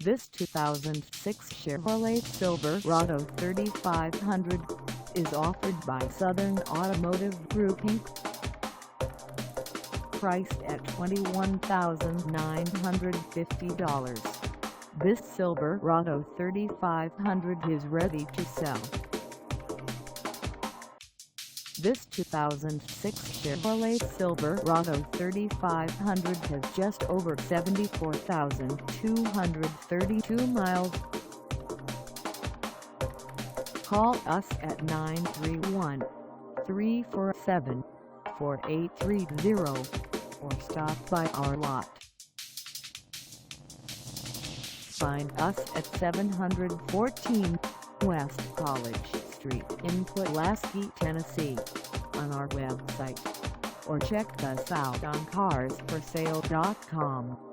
This 2006 Chevrolet Silverado 3500 is offered by Southern Automotive Group Inc. Priced at $21,950, this Silverado 3500 is ready to sell. This 2006 Chevrolet Silverado 3500 has just over 74,232 miles. Call us at 931-347-4830 or stop by our lot. Find us at 714 West College Street in Pulaski, Tennessee, on our website, or check us out on carsforsale.com.